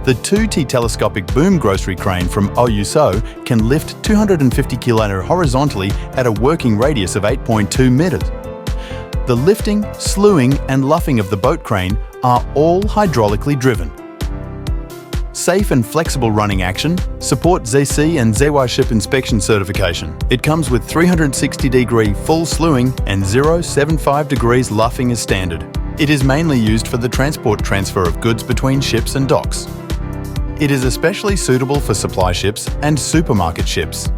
The 2T telescopic boom grocery crane from OUSO can lift 250 kg horizontally at a working radius of 8.2 metres. The lifting, slewing and luffing of the boat crane are all hydraulically driven. Safe and flexible running action support ZC and ZY ship inspection certification. It comes with 360-degree full slewing and 0.75 degrees luffing as standard. It is mainly used for the transport transfer of goods between ships and docks. It is especially suitable for supply ships and supermarket ships.